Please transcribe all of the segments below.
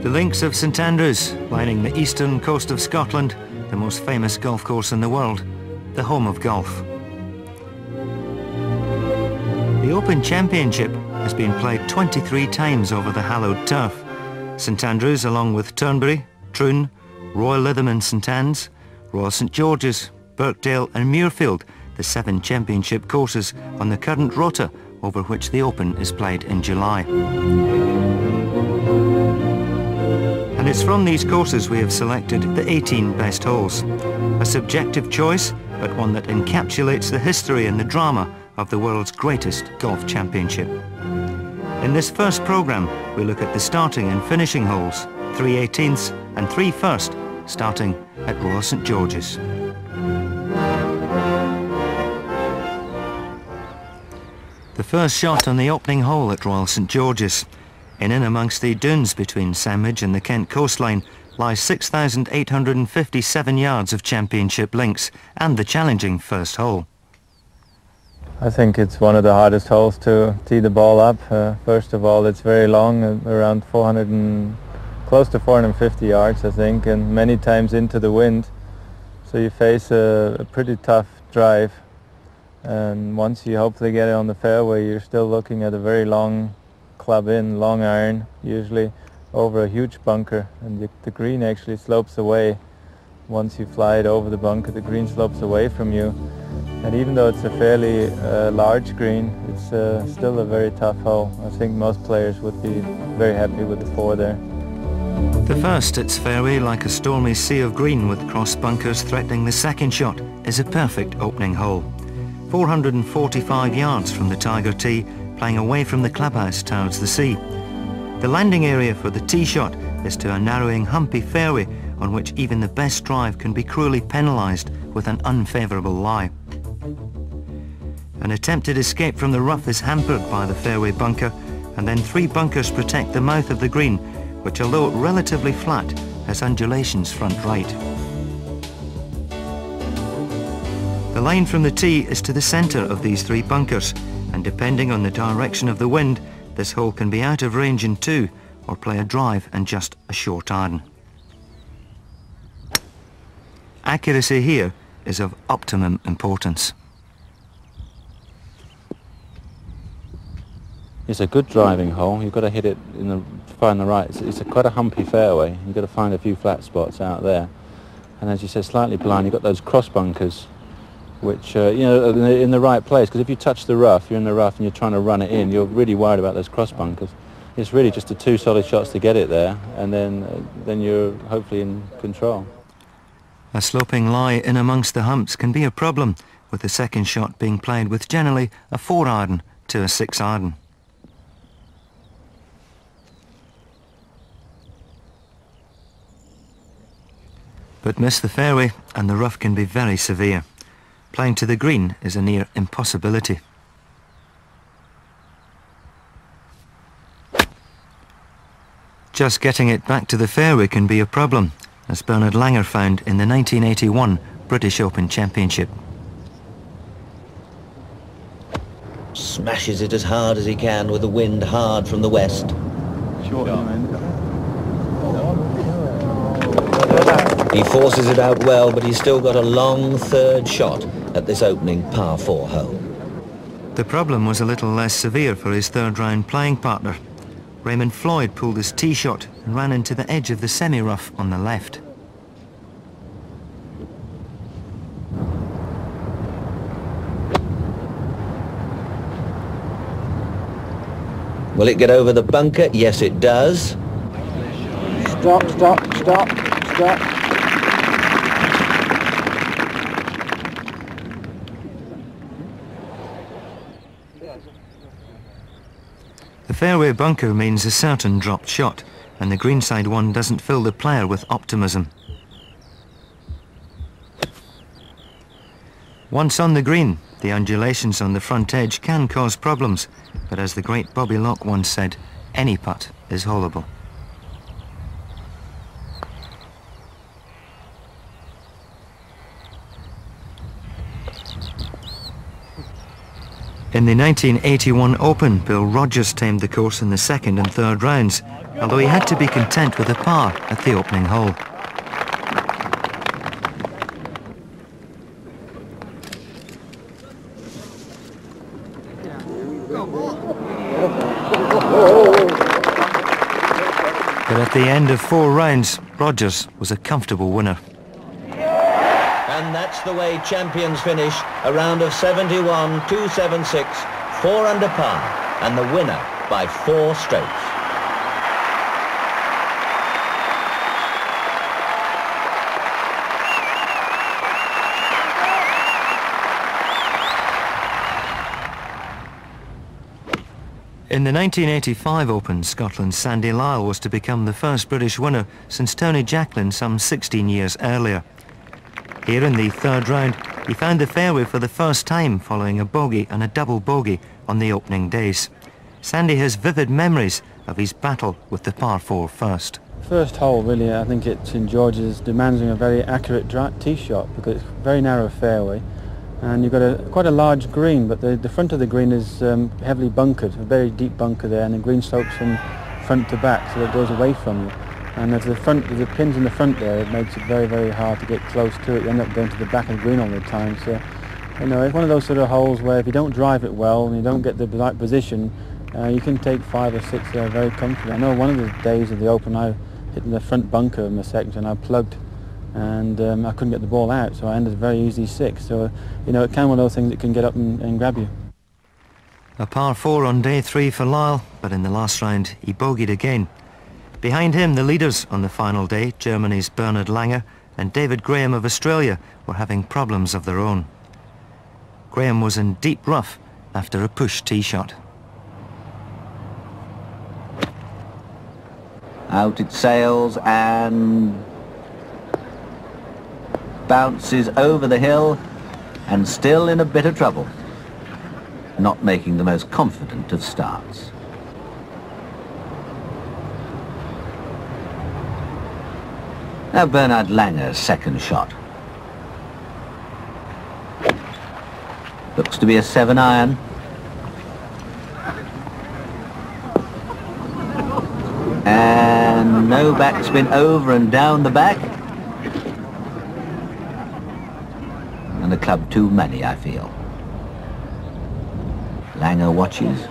The links of St Andrews, lining the eastern coast of Scotland, the most famous golf course in the world, the home of golf. The Open Championship has been played 23 times over the hallowed turf. St Andrews, along with Turnberry, Troon, Royal Lytham and St Anne's, Royal St George's, Birkdale and Muirfield, the 7 championship courses on the current rota over which the Open is played in July. And it's from these courses we have selected the 18 best holes. A subjective choice, but one that encapsulates the history and the drama of the world's greatest golf championship. In this first programme, we look at the starting and finishing holes, 3 18ths and 3 first, starting at Royal St George's. The first shot on the opening hole at Royal St George's. In amongst the dunes between Sandwich and the Kent coastline lies 6,857 yards of championship links and the challenging first hole. I think it's one of the hardest holes to tee the ball up. First of all, it's very long, around close to 450 yards, I think, and many times into the wind. So you face a pretty tough drive. And once you hopefully get it on the fairway, you're still looking at a very long club in, long iron, usually over a huge bunker. And the green actually slopes away. Once you fly it over the bunker, the green slopes away from you. And even though it's a fairly large green, it's still a very tough hole. I think most players would be very happy with the 4 there. The first, its fairway like a stormy sea of green with cross bunkers threatening the second shot, is a perfect opening hole. 445 yards from the Tiger tee, playing away from the clubhouse towards the sea. The landing area for the tee shot is to a narrowing, humpy fairway on which even the best drive can be cruelly penalised with an unfavourable lie. An attempted escape from the rough is hampered by the fairway bunker, and then 3 bunkers protect the mouth of the green, which, although relatively flat, has undulations front right. The line from the tee is to the centre of these 3 bunkers, and depending on the direction of the wind, this hole can be out of range in 2, or play a drive and just a short iron. Accuracy here is of optimum importance. It's a good driving hole. You've got to hit it find the right. It's quite a humpy fairway. You've got to find a few flat spots out there. And as you said, slightly blind. You've got those cross bunkers, which in the right place. Because if you touch the rough, you're in the rough and you're trying to run it in. You're really worried about those cross bunkers. It's really just the 2 solid shots to get it there, and then you're hopefully in control. A sloping lie in amongst the humps can be a problem, with the second shot being played with generally a 4 iron to a 6 iron. But miss the fairway and the rough can be very severe. Playing to the green is a near impossibility. Just getting it back to the fairway can be a problem, as Bernhard Langer found in the 1981 British Open Championship. Smashes it as hard as he can with the wind hard from the west. He forces it out well, but he's still got a long third shot at this opening par 4 hole. The problem was a little less severe for his third round playing partner. Raymond Floyd pulled his tee shot and ran into the edge of the semi-rough on the left. Will it get over the bunker? Yes, it does. Stop, stop, stop, stop. The fairway bunker means a certain dropped shot, and the greenside one doesn't fill the player with optimism. Once on the green, the undulations on the front edge can cause problems, but as the great Bobby Locke once said, any putt is holeable. In the 1981 Open, Bill Rogers tamed the course in the second and third rounds, although he had to be content with a par at the opening hole. But at the end of 4 rounds, Rogers was a comfortable winner. And that's the way champions finish, a round of 71, 276, 4 under par, and the winner by 4 strokes. In the 1985 Open, Scotland's Sandy Lyle was to become the first British winner since Tony Jacklin some 16 years earlier. Here in the third round, he found the fairway for the first time following a bogey and a double bogey on the opening days. Sandy has vivid memories of his battle with the par 4 first. First hole, really, I think it's in George's, demands a very accurate tee shot because it's a very narrow fairway. And you've got quite a large green, but the front of the green is heavily bunkered, a very deep bunker there, and the green slopes from front to back, so it goes away from you. And as the pins in the front there, it makes it very, very hard to get close to it. You end up going to the back of the green all the time. So, you know, it's one of those sort of holes where if you don't drive it well and you don't get the right position, you can take 5 or 6 there very comfortably. I know one of the days of the Open, I hit in the front bunker in the second and I plugged, and I couldn't get the ball out, so I ended a very easy 6. So, you know, it can be one of those things that can get up and grab you. A par 4 on day 3 for Lyle, but in the last round he bogeyed again. Behind him, the leaders on the final day, Germany's Bernhard Langer and David Graham of Australia, were having problems of their own. Graham was in deep rough after a push tee shot. Out it sails and bounces over the hill, and still in a bit of trouble, not making the most confident of starts. Now Bernhard Langer's second shot. Looks to be a 7-iron. And no backspin over and down the back. And a club too many, I feel. Langer watches.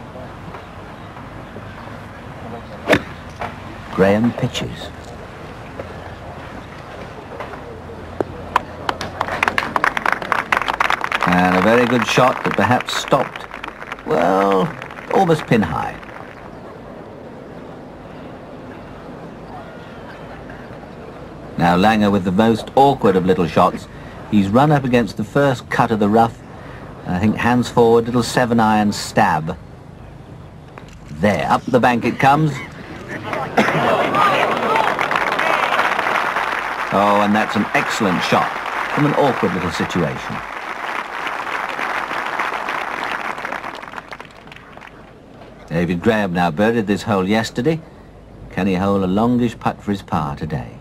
Graham pitches. And a very good shot that perhaps stopped, well, almost pin high. Now Langer with the most awkward of little shots. He's run up against the first cut of the rough. I think hands forward, little 7-iron stab. There, up the bank it comes. Oh, and that's an excellent shot from an awkward little situation. David Graham now birdied this hole yesterday. Can he hold a longish putt for his par today?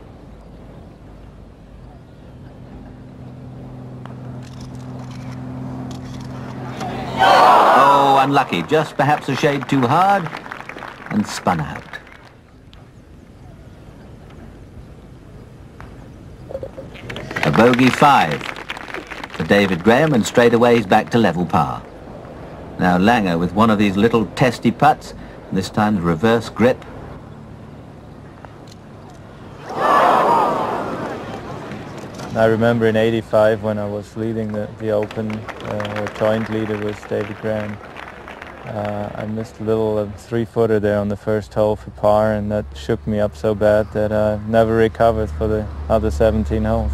Oh, unlucky. Just perhaps a shade too hard and spun out. A bogey 5 for David Graham, and straight away he's back to level par. Now Langer with one of these little testy putts, this time the reverse grip. I remember in '85 when I was leading the Open, joint leader was David Graham. I missed a little 3-footer there on the first hole for par, and that shook me up so bad that I never recovered for the other 17 holes.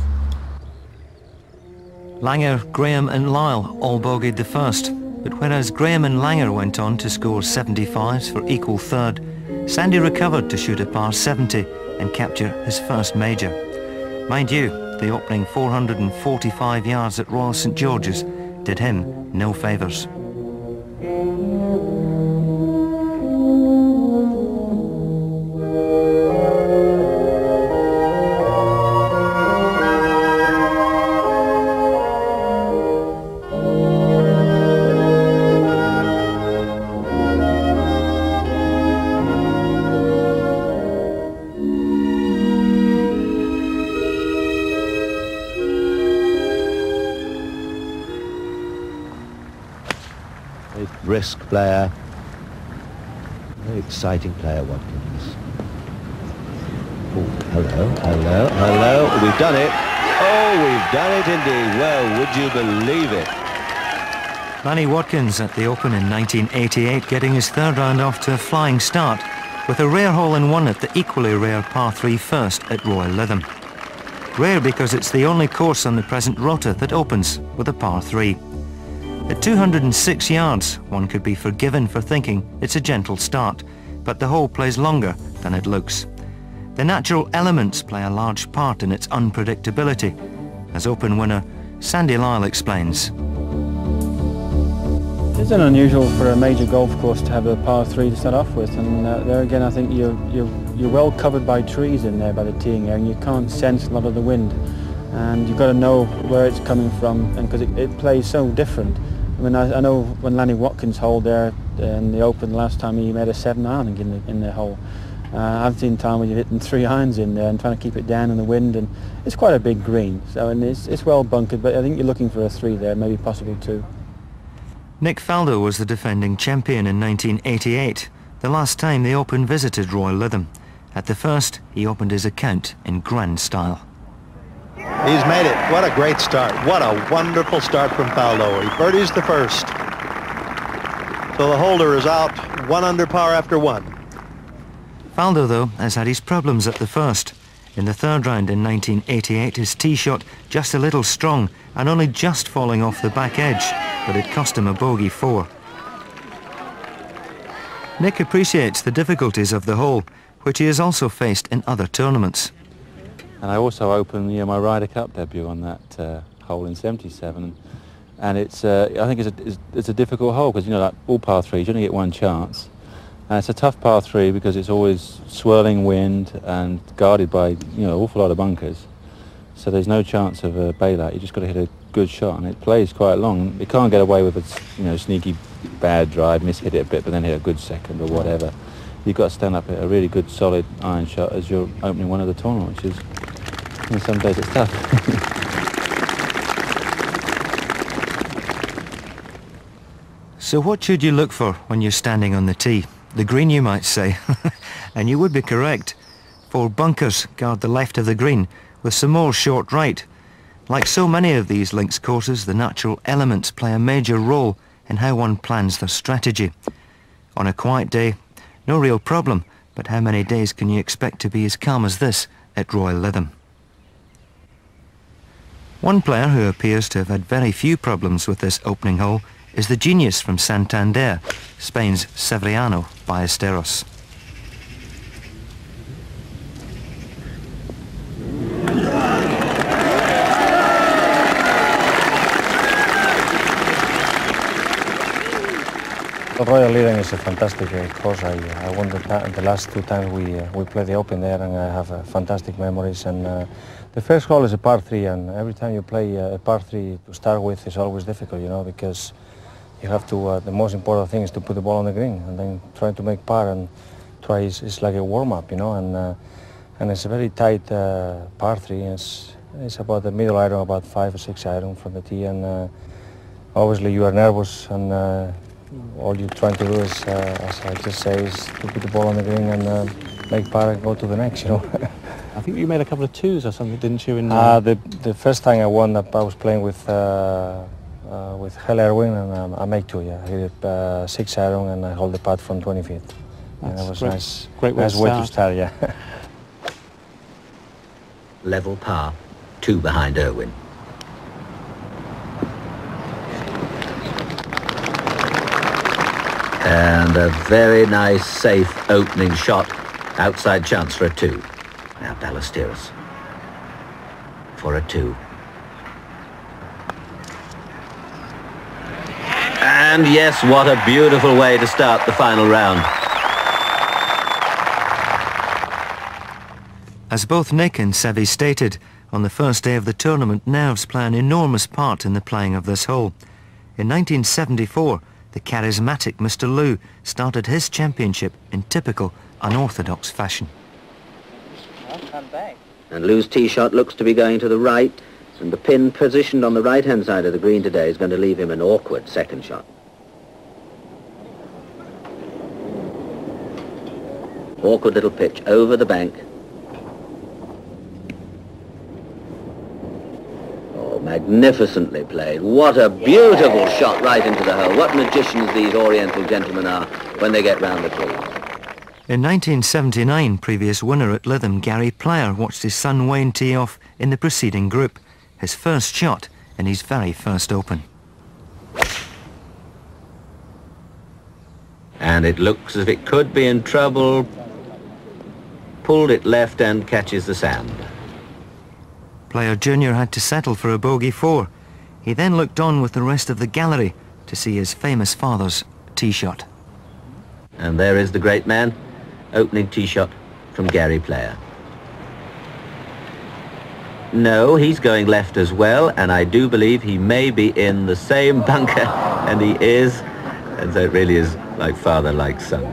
Langer, Graham and Lyle all bogeyed the first, but whereas Graham and Langer went on to score 75s for equal third, Sandy recovered to shoot a par 70 and capture his first major. Mind you, the opening 445 yards at Royal St George's did him no favours. brisk player. Very exciting player, Watkins. Oh, hello, hello, hello. We've done it. Oh, we've done it indeed. Well, would you believe it? Lanny Watkins at the Open in 1988 getting his third round off to a flying start with a rare hole-in-one at the equally rare par 3 first at Royal Lytham. Rare because it's the only course on the present rota that opens with a par 3. At 206 yards, one could be forgiven for thinking it's a gentle start, but the hole plays longer than it looks. The natural elements play a large part in its unpredictability, as Open winner Sandy Lyle explains. It's unusual for a major golf course to have a par 3 to start off with, and there again I think you're well covered by trees in there by the teeing area, and you can't sense a lot of the wind, and you've got to know where it's coming from, and because it plays so different. I mean, I know when Lanny Watkins holed there in the Open last time, he made a 7-iron in the hole. I've seen time where you're hitting 3 irons in there and trying to keep it down in the wind, and it's quite a big green, so and it's well bunkered, but I think you're looking for a 3 there, maybe possibly 2. Nick Faldo was the defending champion in 1988, the last time the Open visited Royal Lytham. At the first, he opened his account in grand style. He's made it. What a great start. What a wonderful start from Faldo. He birdies the first. So the holder is out 1 under par after 1. Faldo, though, has had his problems at the first. In the third round in 1988, his tee shot just a little strong and only just falling off the back edge, but it cost him a bogey 4. Nick appreciates the difficulties of the hole, which he has also faced in other tournaments. And I also opened my Ryder Cup debut on that hole in '77, and it's I think it's a difficult hole because like all par 3s, you only get 1 chance, and it's a tough par 3 because it's always swirling wind and guarded by an awful lot of bunkers. So there's no chance of a bailout. You just got to hit a good shot, and it plays quite long. You can't get away with a sneaky bad drive, mishit it a bit, but then hit a good second or whatever. You've got to stand up at a really good solid iron shot as you're opening one of the tournament, which is, some days it's tough. So what should you look for when you're standing on the tee? The green, you might say. And you would be correct. 4 bunkers guard the left of the green, with some more short right. Like so many of these links courses, the natural elements play a major role in how one plans their strategy. On a quiet day, no real problem, but how many days can you expect to be as calm as this at Royal Lytham? One player who appears to have had very few problems with this opening hole is the genius from Santander, Spain's Severiano Ballesteros. Royal Lytham is a fantastic course. I won the last 2 times we played the Open there, and I have fantastic memories. And the first hole is a par 3, and every time you play a par 3 to start with is always difficult, because you have to. The most important thing is to put the ball on the green, and then trying to make par and try is like a warm up, and it's a very tight par 3. It's about the middle iron, about 5 or 6 iron from the tee, and obviously you are nervous and. All you're trying to do is, as I just say, is to put the ball on the green and make par and go to the next, I think you made a couple of 2s or something, didn't you? The first time I won, I was playing with Hell Erwin, and I make 2. Yeah, I hit it 6 iron and I hold the putt from 20 feet. And that was nice. Great way to start. Yeah. Level par, 2 behind Erwin. And a very nice, safe opening shot. Outside chance for a 2. Now Ballesteros for a 2. And yes, what a beautiful way to start the final round. As both Nick and Sevi stated, on the first day of the tournament, nerves play an enormous part in the playing of this hole. In 1974, the charismatic Mr. Liu started his championship in typical unorthodox fashion. And Liu's tee shot looks to be going to the right, and the pin positioned on the right-hand side of the green today is going to leave him an awkward second shot. Awkward little pitch over the bank. Oh, magnificently played. What a beautiful shot right into the hole. What magicians these Oriental gentlemen are when they get round the trees. In 1979, previous winner at Lytham, Gary Player, watched his son Wayne tee off in the preceding group, his first shot in his very first Open. And it looks as if it could be in trouble. Pulled it left and catches the sand. Player Junior had to settle for a bogey 4. He then looked on with the rest of the gallery to see his famous father's tee shot. And there is the great man, opening tee shot from Gary Player. No, he's going left as well, and I do believe he may be in the same bunker, and he is, and so it really is like father, like son.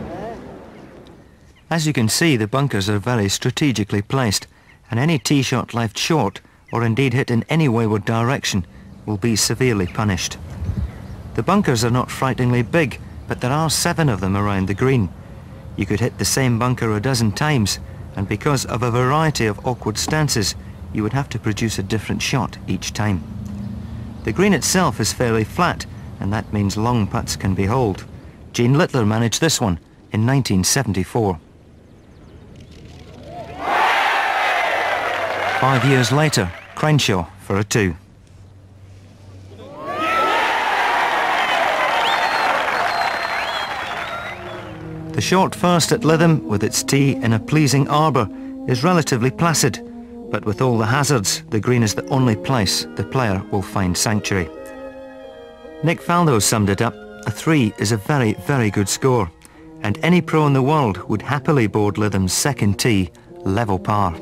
As you can see, the bunkers are very strategically placed, and any tee shot left short, or indeed hit in any wayward direction, will be severely punished. The bunkers are not frighteningly big, but there are 7 of them around the green. You could hit the same bunker a dozen times, and because of a variety of awkward stances, you would have to produce a different shot each time. The green itself is fairly flat, and that means long putts can be holed. Gene Littler managed this one in 1974. 5 years later, Crenshaw for a 2. The short first at Lytham, with its tee in a pleasing arbour, is relatively placid, but with all the hazards, the green is the only place the player will find sanctuary. Nick Faldo summed it up: a 3 is a very, very good score, and any pro in the world would happily board Lytham's second tee level par.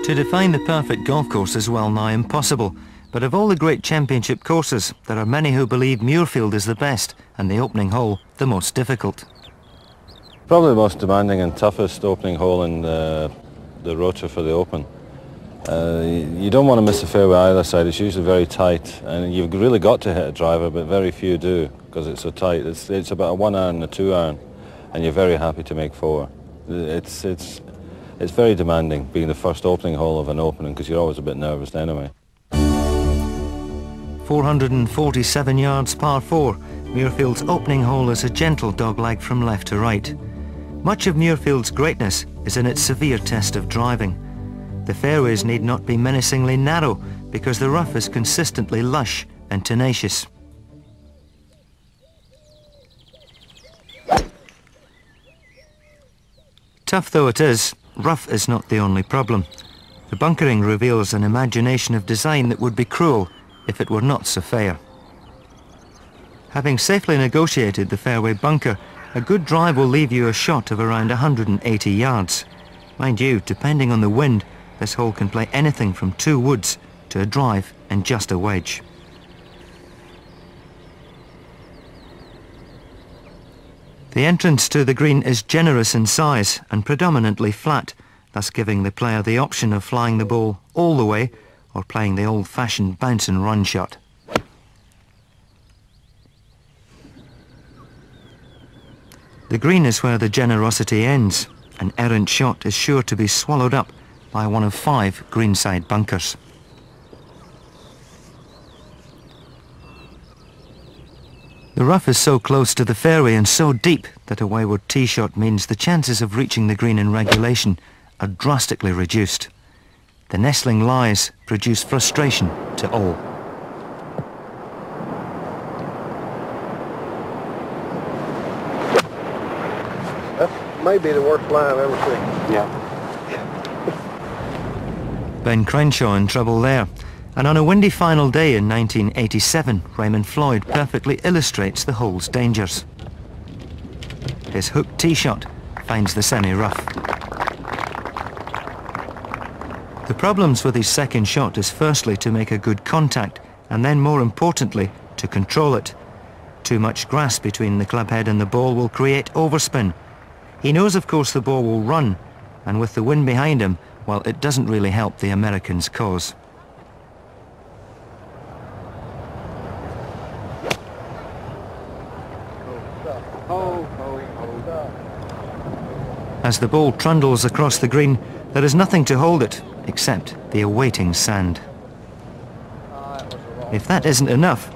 To define the perfect golf course is well nigh impossible, but of all the great championship courses, there are many who believe Muirfield is the best and the opening hole the most difficult. Probably the most demanding and toughest opening hole in the rota for the Open. You don't want to miss a fairway either side. It's usually very tight, and you've really got to hit a driver, but very few do because it's so tight. It's about a 1 iron and a 2 iron, and you're very happy to make 4. It's very demanding being the first opening hole of an opening because you're always a bit nervous anyway. 447 yards par 4, Muirfield's opening hole is a gentle dogleg from left to right. Much of Muirfield's greatness is in its severe test of driving. The fairways need not be menacingly narrow because the rough is consistently lush and tenacious. Tough though it is, rough is not the only problem. The bunkering reveals an imagination of design that would be cruel if it were not so fair. Having safely negotiated the fairway bunker, a good drive will leave you a shot of around 180 yards. Mind you, depending on the wind, this hole can play anything from 2 woods to a drive and just a wedge. The entrance to the green is generous in size and predominantly flat, thus giving the player the option of flying the ball all the way or playing the old-fashioned bounce and run shot. The green is where the generosity ends. An errant shot is sure to be swallowed up by one of 5 greenside bunkers. The rough is so close to the fairway and so deep that a wayward tee shot means the chances of reaching the green in regulation are drastically reduced. The nestling lies produce frustration to all. That may be the worst lie I've ever seen. Yeah. Ben Crenshaw in trouble there. And on a windy final day in 1987, Raymond Floyd perfectly illustrates the hole's dangers. His hooked tee shot finds the semi-rough. The problems with his second shot is firstly to make a good contact, and then more importantly, to control it. Too much grass between the club head and the ball will create overspin. He knows, of course, the ball will run, and with the wind behind him, well, it doesn't really help the American's cause. As the ball trundles across the green, there is nothing to hold it, except the awaiting sand. If that isn't enough,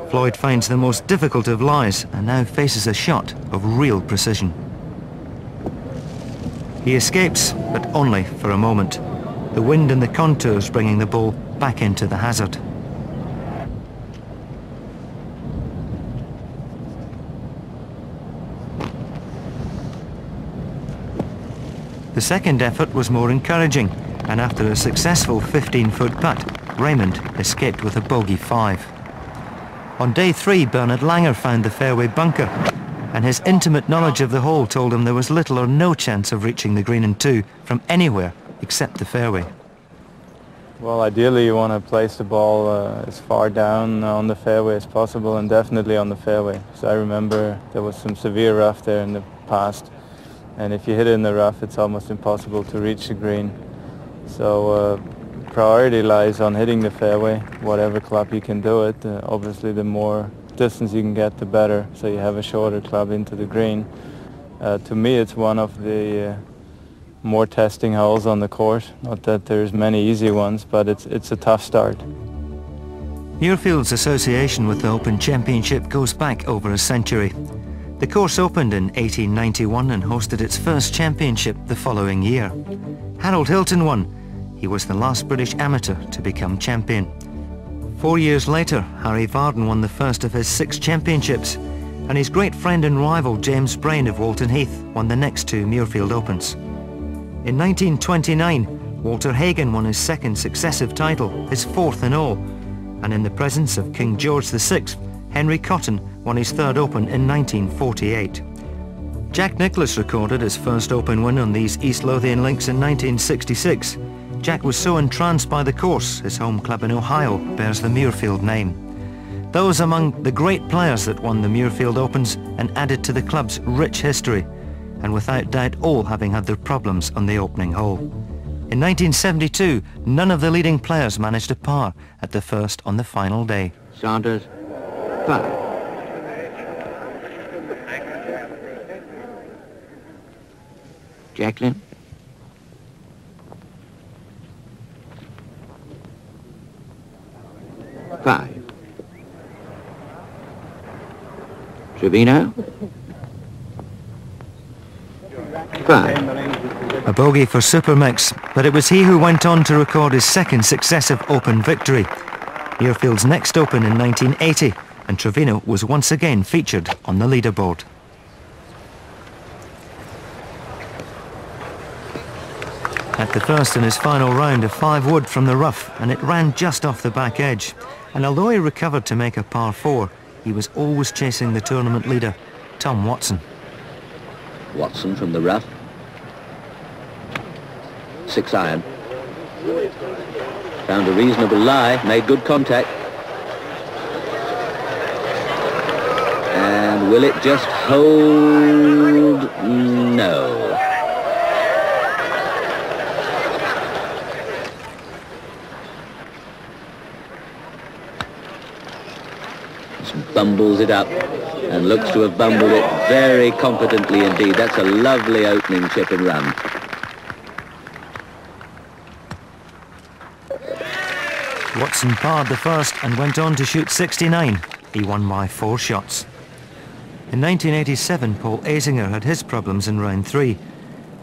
Floyd finds the most difficult of lies and now faces a shot of real precision. He escapes, but only for a moment. The wind and the contours bringing the ball back into the hazard. The second effort was more encouraging, and after a successful 15-foot putt, Raymond escaped with a bogey 5. On day 3, Bernhard Langer found the fairway bunker, and his intimate knowledge of the hole told him there was little or no chance of reaching the green in 2 from anywhere except the fairway. Well, ideally you want to place the ball as far down on the fairway as possible, and definitely on the fairway. So I remember there was some severe rough there in the past, and if you hit it in the rough, it's almost impossible to reach the green. So priority lies on hitting the fairway, whatever club you can do it. Obviously the more distance you can get, the better, so you have a shorter club into the green. To me, it's one of the more testing holes on the course. Not that there's many easy ones, but it's a tough start. Muirfield's association with the Open Championship goes back over a century. The course opened in 1891 and hosted its first championship the following year. Harold Hilton won. He was the last British amateur to become champion. 4 years later, Harry Vardon won the first of his 6 championships, and his great friend and rival James Brain of Walton Heath won the next 2 Muirfield Opens. In 1929, Walter Hagen won his second successive title, his 4th in all, and in the presence of King George VI, Henry Cotton won his 3rd Open in 1948. Jack Nicklaus recorded his first Open win on these East Lothian links in 1966. Jack was so entranced by the course, his home club in Ohio bears the Muirfield name. Those among the great players that won the Muirfield Opens and added to the club's rich history, and without doubt all having had their problems on the opening hole. In 1972, none of the leading players managed a par at the first on the final day. Saunders, 5. Jacqueline. 5. Trevino. 5. A bogey for Supermix, but it was he who went on to record his second successive Open victory. Muirfield's next Open in 1980, and Trevino was once again featured on the leaderboard. At the first in his final round, a 5 wood from the rough, and it ran just off the back edge. And although he recovered to make a par 4, he was always chasing the tournament leader, Tom Watson. Watson from the rough. 6 iron. Found a reasonable lie, made good contact. And will it just hold? No. Bumbles it up and looks to have bumbled it very competently indeed. That's a lovely opening chip and run. Watson parred the first and went on to shoot 69. He won by 4 shots. In 1987, Paul Azinger had his problems in round 3.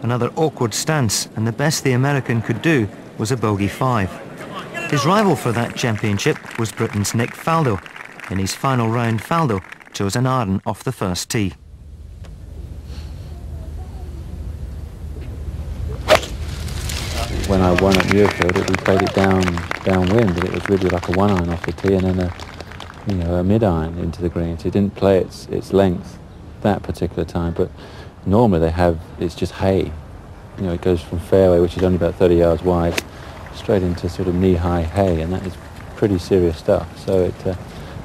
Another awkward stance, and the best the American could do was a bogey 5. His rival for that championship was Britain's Nick Faldo. In his final round, Faldo chose an iron off the first tee. When I won at Muirfield, we played it downwind, and it was really like a 1 iron off the tee and then a mid iron into the green. So it didn't play its length that particular time, but normally it's just hay. It goes from fairway, which is only about 30 yards wide, straight into sort of knee-high hay, and that is pretty serious stuff. So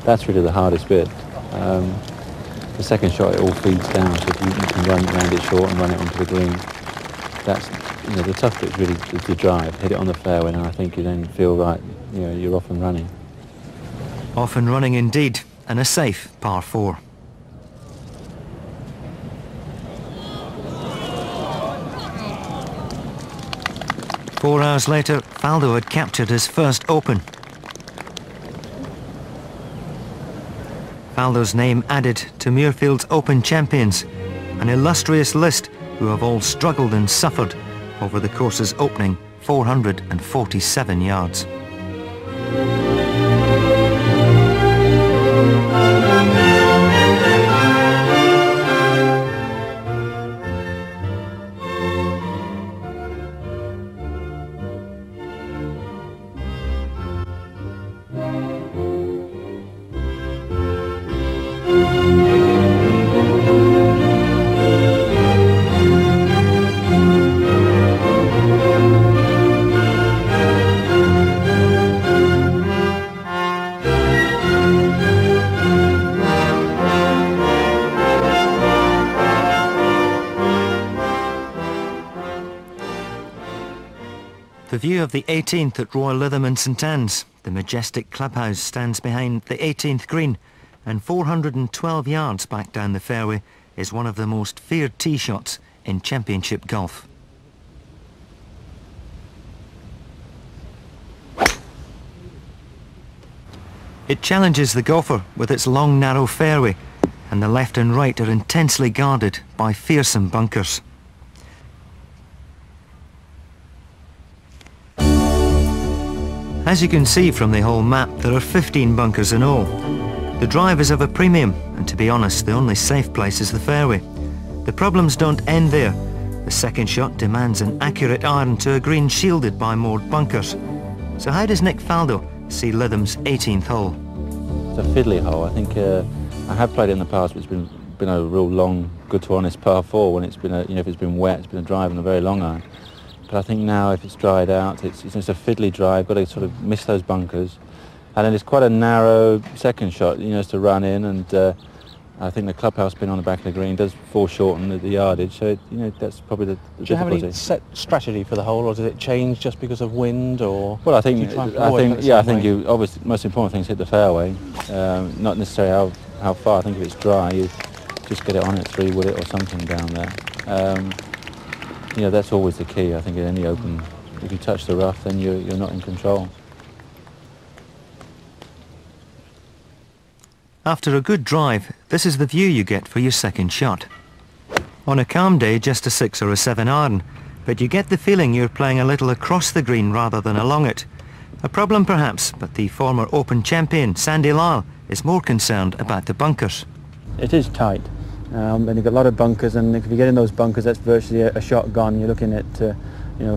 that's really the hardest bit. The second shot, it all feeds down, so if you can run around it short and run it onto the green, that's, the tough bit really is the drive. Hit it on the fairway, and I think you then feel right, you're off and running. Off and running indeed, and a safe par 4. Four hours later, Faldo had captured his first Open. Faldo's name added to Muirfield's Open champions, an illustrious list who have all struggled and suffered over the course's opening 447 yards. The view of the 18th at Royal Lytham in St Anne's. The majestic clubhouse stands behind the 18th green, and 412 yards back down the fairway is one of the most feared tee shots in Championship golf. It challenges the golfer with its long narrow fairway, and the left and right are intensely guarded by fearsome bunkers. As you can see from the whole map, there are 15 bunkers in all. The drive is of a premium, and to be honest, the only safe place is the fairway. The problems don't end there. The second shot demands an accurate iron to a green shielded by moored bunkers. So how does Nick Faldo see Lytham's 18th hole? It's a fiddly hole. I think I have played it in the past, but it's been a real long, good to honest par 4 when it's been if it's been wet, it's been a drive and a very long iron. But I think now, if it's dried out, it's a fiddly drive. Got to sort of miss those bunkers, and then it's quite a narrow second shot. It's to run in, and I think the clubhouse pin on the back of the green does foreshorten the yardage. So that's probably the difficulty. Do you have any set strategy for the hole, or does it change just because of wind, or? Well, I think you obviously most important thing is hit the fairway, not necessarily how far. I think if it's dry, you just get it on it, 3-wood it or something down there. That's always the key, I think, in any Open. If you touch the rough, then you're not in control. After a good drive, this is the view you get for your second shot. On a calm day, just a 6 or a 7 iron, but you get the feeling you're playing a little across the green rather than along it. A problem perhaps, but the former Open champion, Sandy Lyle, is more concerned about the bunkers. It is tight. And you've got a lot of bunkers, and if you get in those bunkers, that's virtually a shot gone. You're looking at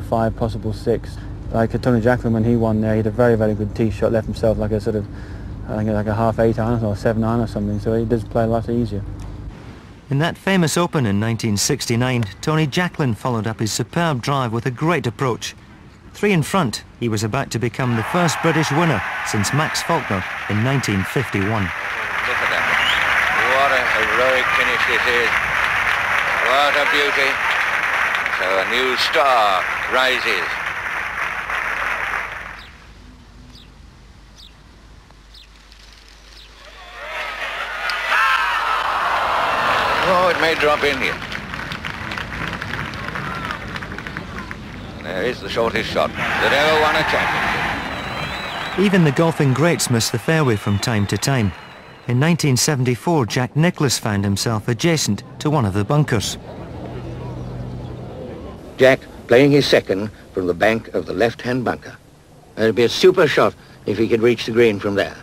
5, possible 6. Like Tony Jacklin, when he won there, he had a very, very good tee shot, left himself like a sort of, I think like a half 8 iron or 7 iron or something, so he does play a lot easier. In that famous Open in 1969, Tony Jacklin followed up his superb drive with a great approach. 3 in front, he was about to become the first British winner since Max Faulkner in 1951. What a heroic finish this is. What a beauty. So a new star rises. Oh, it may drop in here. There is the shortest shot that ever won a championship. Even the golfing greats miss the fairway from time to time. In 1974, Jack Nicklaus found himself adjacent to one of the bunkers. Jack playing his second from the bank of the left-hand bunker. It'd be a super shot if he could reach the green from there.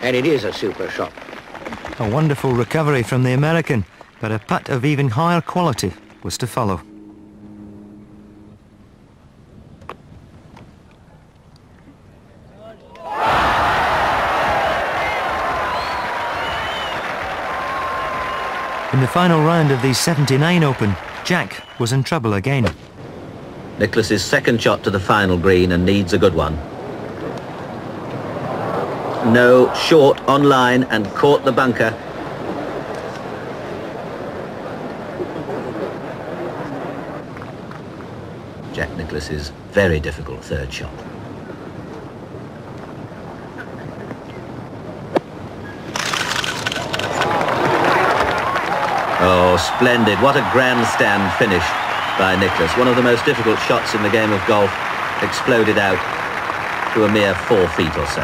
And it is a super shot. A wonderful recovery from the American, but a putt of even higher quality was to follow. In the final round of the 79 Open, Jack was in trouble again. Nicklaus's second shot to the final green and needs a good one. No, short on line and caught the bunker. Jack Nicklaus's very difficult third shot. Oh, splendid. What a grandstand finish by Nicklaus. One of the most difficult shots in the game of golf. Exploded out to a mere 4 feet or so.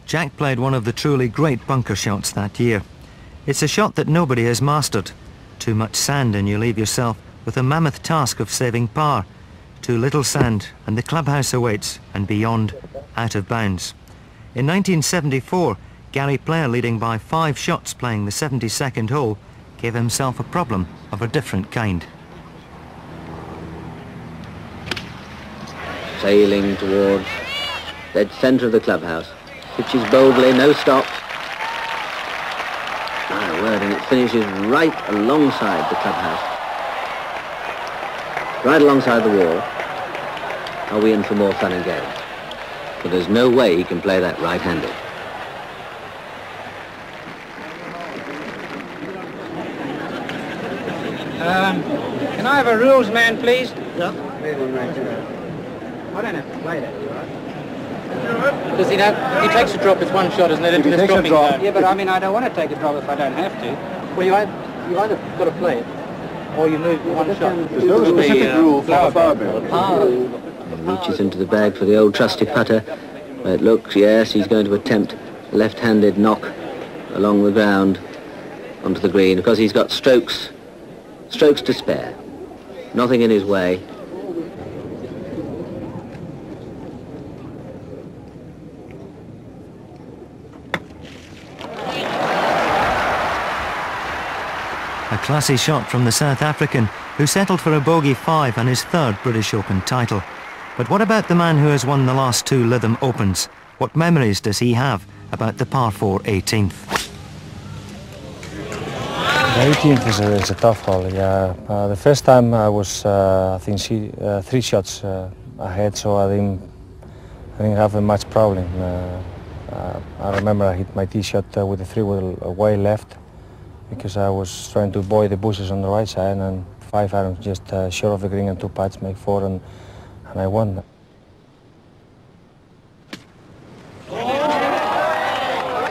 Jack played one of the truly great bunker shots that year. It's a shot that nobody has mastered. Too much sand and you leave yourself with a mammoth task of saving par. Too little sand and the clubhouse awaits, and beyond, out of bounds. In 1974, Gary Player, leading by 5 shots playing the 72nd hole, gave himself a problem of a different kind. Sailing towards dead centre of the clubhouse. Pitches boldly, no stops. My word, and it finishes right alongside the clubhouse. Right alongside the wall. Are we in for more fun and games? But there's no way he can play that right-handed. Can I have a rules man, please? Yeah. I don't have to play that, right? Does he know? He takes a drop with one shot, isn't it? If he takes a drop. Zone. Yeah, but I mean, I don't want to take a drop if I don't have to. Well, you either got to play it, or you move one shot. There's no specific rule for the far bill. Reaches into the bag for the old trusty putter. It looks, yes, he's going to attempt a left-handed knock along the ground onto the green, because he's got strokes to spare. Nothing in his way. A classy shot from the South African, who settled for a bogey 5 and his 3rd British Open title. But what about the man who has won the last 2 Lytham Opens? What memories does he have about the par 4 18th? The 18th is a tough hole, yeah. The first time I was, I think, 3 shots ahead, so I didn't have much problem. I remember I hit my tee shot with the 3-wood way left, because I was trying to avoid the bushes on the right side, and 5 irons just short of the green and 2 putts make 4, and I won.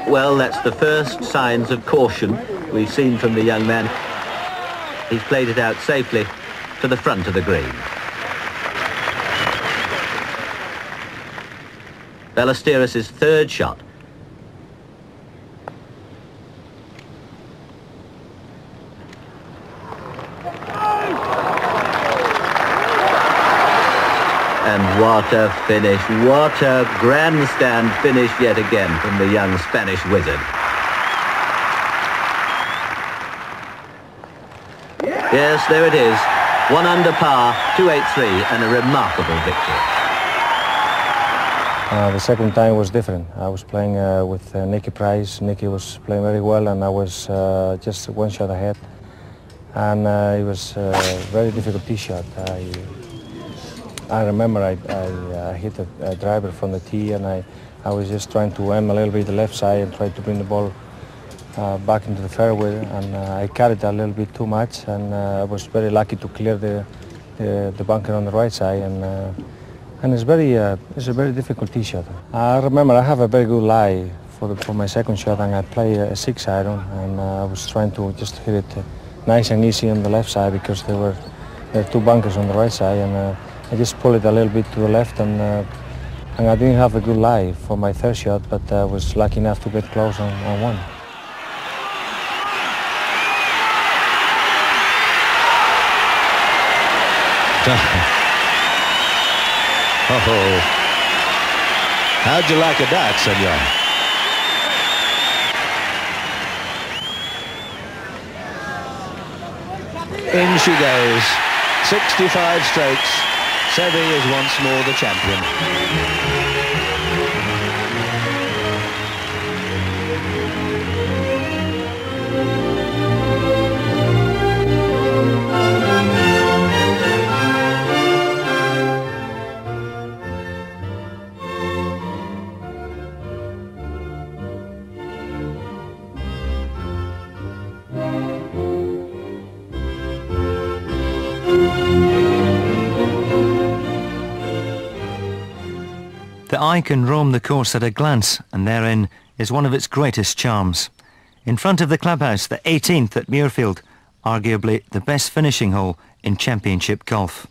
Well, that's the first signs of caution we've seen from the young man. He's played it out safely to the front of the green. Ballesteros' 3rd shot. And what a finish, what a grandstand finish yet again from the young Spanish wizard. Yes, there it is. 1 under par, 283, and a remarkable victory. The second time was different. I was playing with Nicky Price. Nicky was playing very well, and I was just 1 shot ahead. And it was a very difficult tee shot. I remember I hit a driver from the tee, and I was just trying to aim a little bit the left side and try to bring the ball back into the fairway, and I carried a little bit too much, and I was very lucky to clear the bunker on the right side, and it's a very difficult tee shot. I remember I have a very good lie for my second shot, and I play a 6 iron, and I was trying to just hit it nice and easy on the left side, because there were 2 bunkers on the right side, and I just pulled it a little bit to the left, and I didn't have a good lie for my 3rd shot, but I was lucky enough to get close on 1. Oh, how'd you like that, senor? In she goes. 65 strokes. Seve is once more the champion. the eye can roam the course at a glance, and therein is one of its greatest charms. In front of the clubhouse, the 18th at Muirfield, arguably the best finishing hole in Championship golf.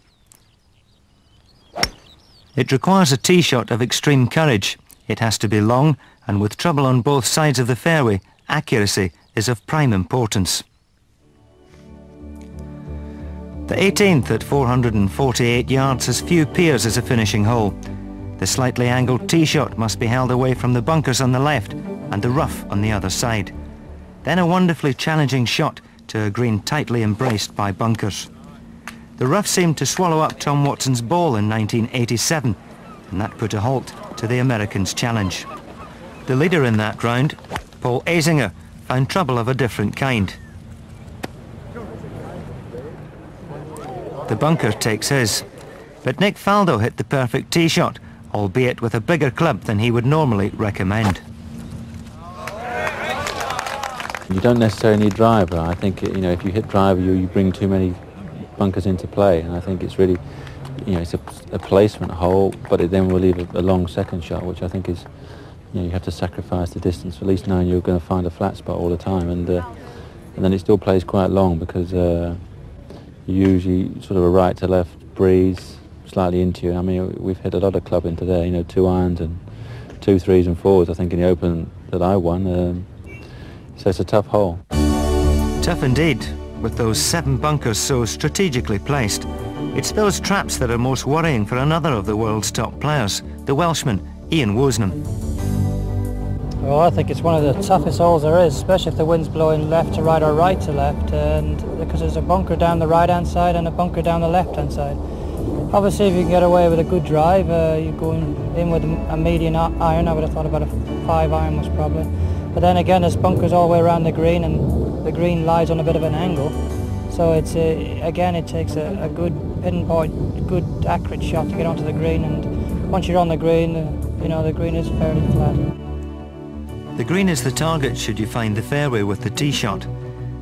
It requires a tee shot of extreme courage. It has to be long, and with trouble on both sides of the fairway, accuracy is of prime importance. The 18th at 448 yards has few piers as a finishing hole. The slightly angled tee shot must be held away from the bunkers on the left and the rough on the other side. Then a wonderfully challenging shot to a green tightly embraced by bunkers. The rough seemed to swallow up Tom Watson's ball in 1987, and that put a halt to the American's challenge. The leader in that round, Paul Azinger, found trouble of a different kind. The bunker takes his, but Nick Faldo hit the perfect tee shot, albeit with a bigger club than he would normally recommend. You don't necessarily need driver. I think, you know, if you hit driver, you bring too many bunkers into play, and I think it's really, you know, it's a placement hole, but it then will leave a long second shot, which I think is, you know, you have to sacrifice the distance, at least knowing you're going to find a flat spot all the time, and then it still plays quite long because usually sort of a right to left breeze slightly into you. I mean, we've hit a lot of club in today, you know, 2 irons and 2 3s and 4s, I think, in the Open that I won. So it's a tough hole. Tough indeed, with those 7 bunkers so strategically placed. It's those traps that are most worrying for another of the world's top players, the Welshman, Ian Woosnam. Well, I think it's one of the toughest holes there is, especially if the wind's blowing left to right or right to left, and because there's a bunker down the right-hand side and a bunker down the left-hand side. Obviously, if you can get away with a good drive, you're going in with a median iron. I would have thought about a 5 iron most probably. But then again, there's bunkers all the way around the green, and the green lies on a bit of an angle. So it's again, it takes a good pinpoint, good accurate shot to get onto the green. And once you're on the green, you know, the green is fairly flat. The green is the target should you find the fairway with the tee shot.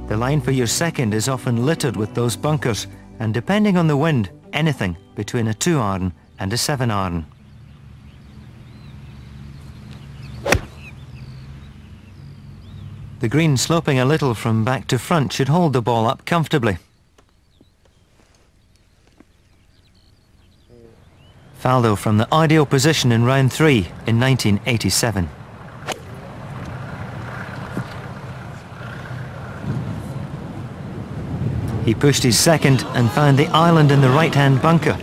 The line for your second is often littered with those bunkers, and depending on the wind, anything between a 2 iron and a 7 iron. The green sloping a little from back to front should hold the ball up comfortably. Faldo from the ideal position in round 3 in 1987. He pushed his second and found the island in the right-hand bunker.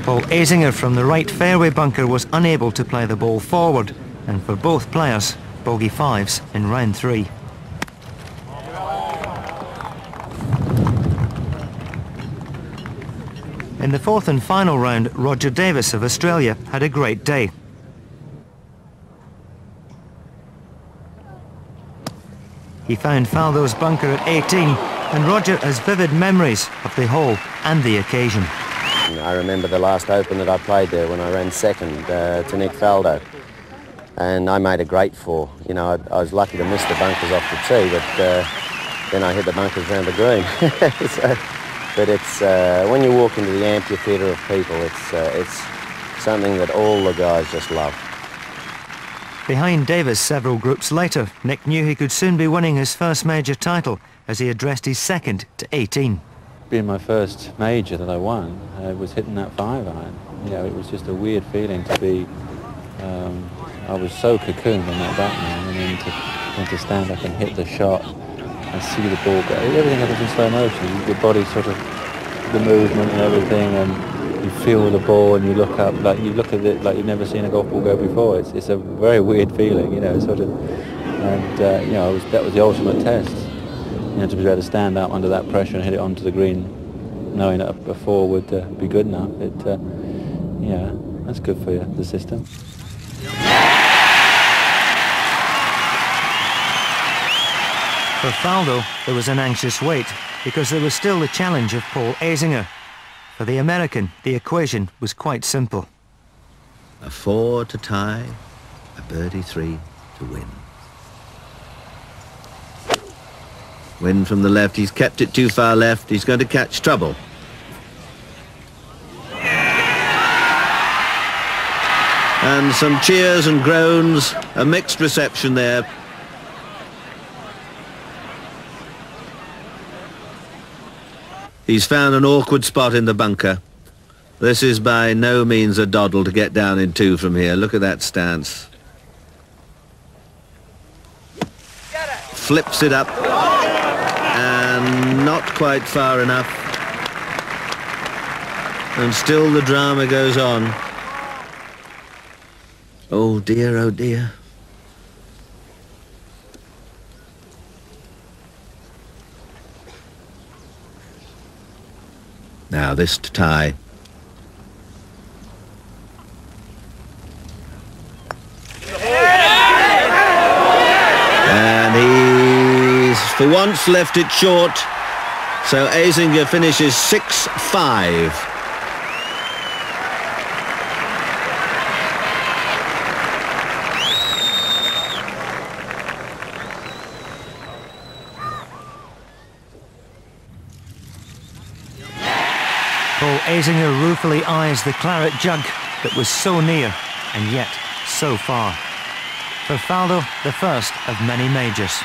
Paul Azinger from the right fairway bunker was unable to play the ball forward, and for both players, bogey 5s in round 3. In the 4th and final round, Roger Davis of Australia had a great day. He found Faldo's bunker at 18, and Roger has vivid memories of the hole and the occasion. I remember the last Open that I played there when I ran second to Nick Faldo, and I made a great 4. You know, I was lucky to miss the bunkers off the tee, but then I hit the bunkers around the green. But it's when you walk into the amphitheatre of people, it's something that all the guys just love. Behind Davis several groups later, Nick knew he could soon be winning his first major title as he addressed his second to 18. Being my first major that I won, was hitting that 5 iron. You know, it was just a weird feeling to be, I was so cocooned on that back nine, and then to stand up and hit the shot and see the ball go. Everything happens in slow motion. Your body sort of, the movement and everything, and you feel the ball and you look up, like you look at it like you've never seen a golf ball go before. It's a very weird feeling, you know, sort of, and you know, that was the ultimate test. You know, to be able to stand up under that pressure and hit it onto the green, knowing that a 4 would be good enough. Yeah, that's good for the system. For Faldo, there was an anxious wait, because there was still the challenge of Paul Azinger. For the American, the equation was quite simple. A 4 to tie, a birdie 3 to win. Wind from the left, he's kept it too far left, he's going to catch trouble. And some cheers and groans, a mixed reception there. He's found an awkward spot in the bunker. This is by no means a doddle to get down in 2 from here. Look at that stance. Flips it up and not quite far enough. And still the drama goes on. Oh dear, oh dear. Now this to tie. And he's for once left it short. So Azinger finishes 6-5. Azinger ruefully eyes the claret jug that was so near and yet so far. For Faldo, the first of many majors.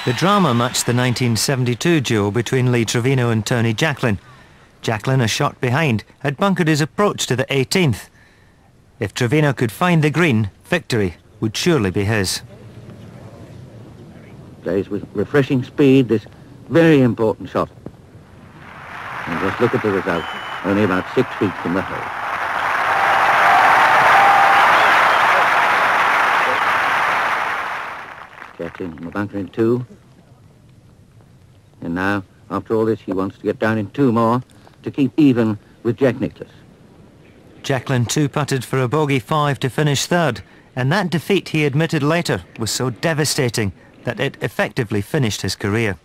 The drama matched the 1972 duel between Lee Trevino and Tony Jacklin. Jacklin, a shot behind, had bunkered his approach to the 18th. If Trevino could find the green, victory would surely be his. Plays with refreshing speed, this very important shot. And just look at the result, only about 6 feet from the hole. Gets in the bunker in 2. And now, after all this, he wants to get down in 2 more to keep even with Jack Nicklaus. Jacklin 2-putted for a bogey 5 to finish 3rd, and that defeat, he admitted later, was so devastating that it effectively finished his career.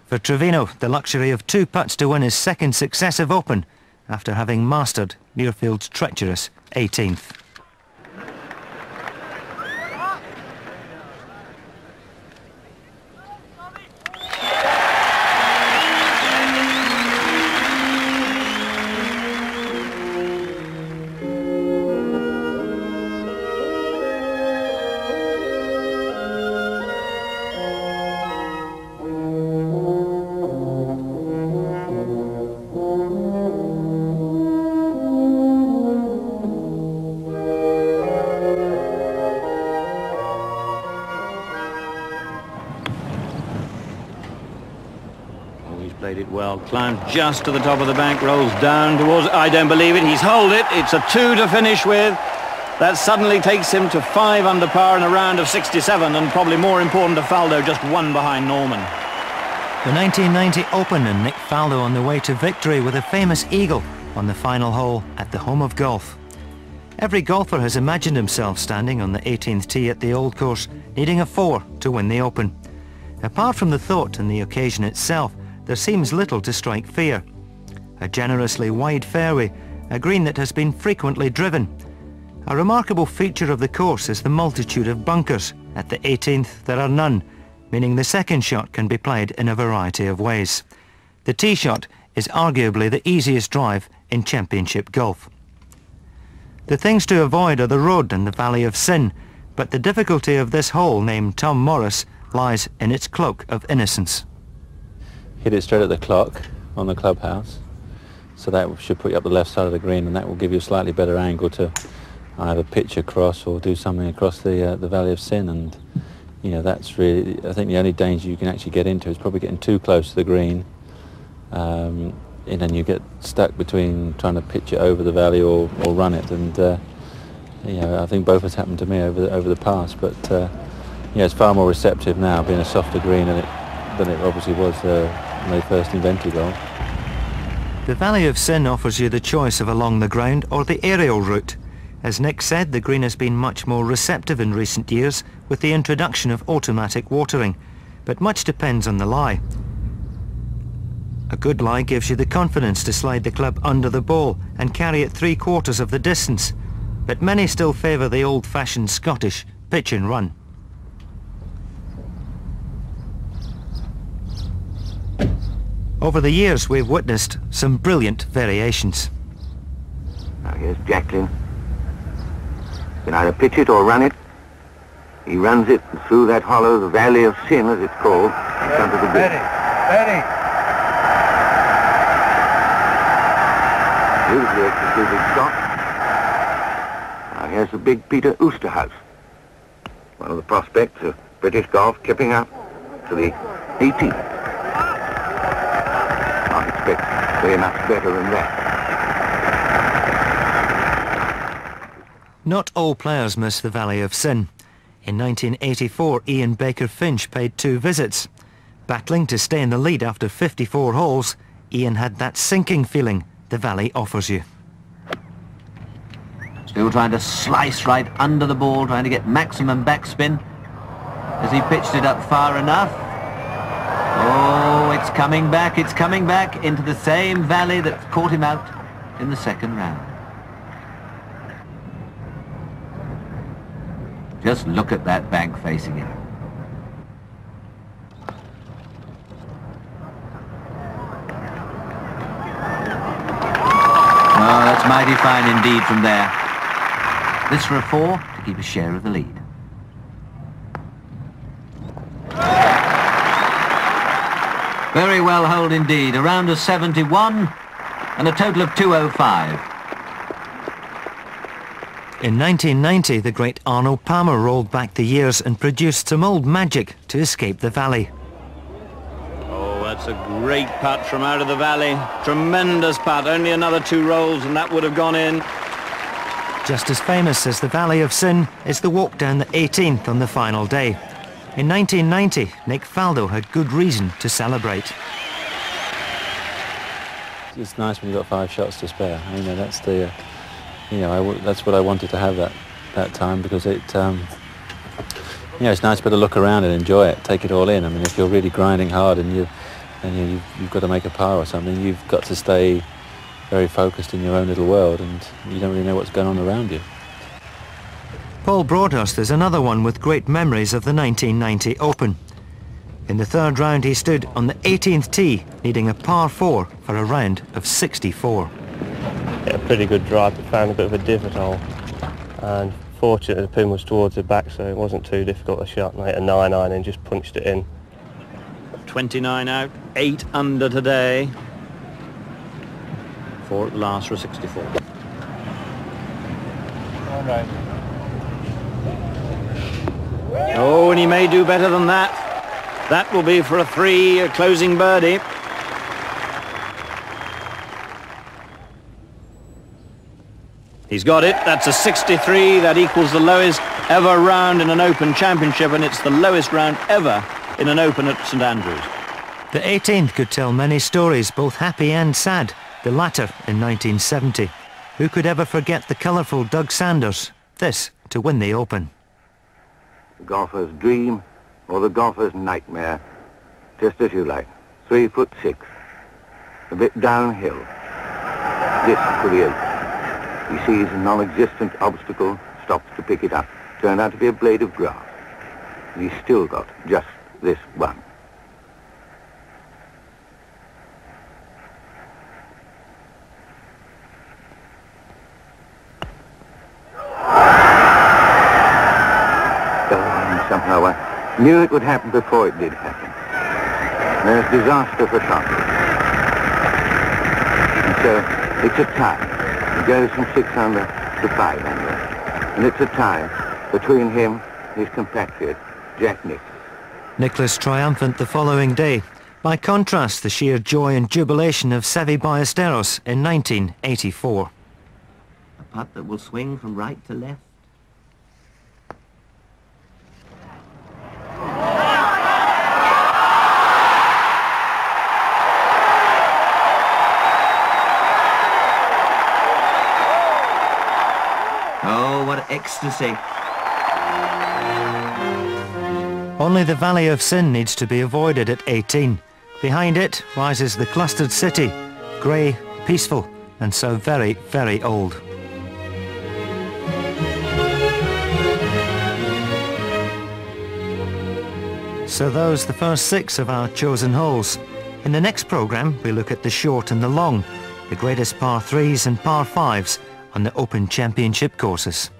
For Trevino, the luxury of 2 putts to win his 2nd successive Open after having mastered Muirfield's treacherous 18th. Climbs just to the top of the bank, rolls down towards... I don't believe it, he's holed it. It's a 2 to finish with. That suddenly takes him to 5 under par in a round of 67, and probably more important to Faldo, just 1 behind Norman. The 1990 Open and Nick Faldo on the way to victory with a famous eagle on the final hole at the home of golf. Every golfer has imagined himself standing on the 18th tee at the Old Course, needing a 4 to win the Open. Apart from the thought and the occasion itself, there seems little to strike fear. A generously wide fairway, a green that has been frequently driven. A remarkable feature of the course is the multitude of bunkers. At the 18th there are none, meaning the 2nd shot can be played in a variety of ways. The tee shot is arguably the easiest drive in championship golf. The things to avoid are the road and the Valley of Sin, but the difficulty of this hole, named Tom Morris, lies in its cloak of innocence. Hit it straight at the clock on the clubhouse, so that should put you up the left side of the green, and that will give you a slightly better angle to either pitch across or do something across the Valley of Sin. And you know, that's really, I think, the only danger you can actually get into is probably getting too close to the green, and then you get stuck between trying to pitch it over the valley or run it. And you know, I think both has happened to me over the past, but yeah, it's far more receptive now, being a softer green than it obviously was when they first invented golf. The Valley of Sin offers you the choice of along the ground or the aerial route. As Nick said, the green has been much more receptive in recent years with the introduction of automatic watering, but much depends on the lie. A good lie gives you the confidence to slide the club under the ball and carry it 3/4 of the distance, but many still favour the old-fashioned Scottish pitch and run. Over the years we've witnessed some brilliant variations. Now here's Jacqueline. You can either pitch it or run it. He runs it through that hollow, the Valley of Sin, as it's called, in front of the green. Ready. Beautifully executed shot. Now here's the big Peter Oosterhuis, one of the prospects of British golf, tipping up to the 18th. Can't expect very much better than that. Not all players miss the Valley of Sin. In 1984, Ian Baker Finch paid 2 visits. Battling to stay in the lead after 54 holes, Ian had that sinking feeling the Valley offers you. Still trying to slice right under the ball, trying to get maximum backspin. Has he pitched it up far enough? Oh, it's coming back into the same valley that caught him out in the second round. Just look at that bank facing him. Oh, that's mighty fine indeed from there. This for a 4 to keep a share of the lead. Very well holed indeed. A round of 71 and a total of 205. In 1990, the great Arno Palmer rolled back the years and produced some old magic to escape the Valley. Oh, that's a great putt from out of the Valley. Tremendous putt. Only another 2 rolls and that would have gone in. Just as famous as the Valley of Sin is the walk down the 18th on the final day. In 1990, Nick Faldo had good reason to celebrate. It's nice when you've got 5 shots to spare. You know, that's the, that's what I wanted to have that time, because it, it's nice to be able to look around and enjoy it, take it all in. I mean, if you're really grinding hard and you've got to make a par or something, you've got to stay very focused in your own little world, and you don't really know what's going on around you. Paul Broadhurst is another one with great memories of the 1990 Open. In the 3rd round he stood on the 18th tee, needing a par 4 for a round of 64. Yeah, a pretty good drive, but found a bit of a divot hole. And fortunately the pin was towards the back, so it wasn't too difficult a shot. Made a 9-iron and just punched it in. 29 out, 8 under today. 4 at the last for a 64. All right. Oh, and he may do better than that. That will be for a 3, a closing birdie. He's got it. That's a 63. That equals the lowest ever round in an Open Championship, and it's the lowest round ever in an Open at St Andrews. The 18th could tell many stories, both happy and sad, the latter in 1970. Who could ever forget the colourful Doug Sanders? This to win the Open. The golfer's dream or the golfer's nightmare, just as you like. 3'6", a bit downhill. This to the 8th. He sees a non-existent obstacle, stops to pick it up. Turned out to be a blade of grass. And he's still got just this one. Somehow I knew it would happen before it did happen. There's disaster for Tom. And so it's a tie. It goes from 6 under to 5 under. And it's a tie between him and his compatriot, Jack Nicklaus. Nicklaus triumphant the following day. By contrast, the sheer joy and jubilation of Seve Ballesteros in 1984. A putt that will swing from right to left. Oh, what ecstasy. Only the Valley of Sin needs to be avoided at 18. Behind it rises the clustered city, grey, peaceful, and so very, very old. So those the first 6 of our chosen holes. In the next programme we look at the short and the long, the greatest par 3s and par 5s, on the Open Championship courses.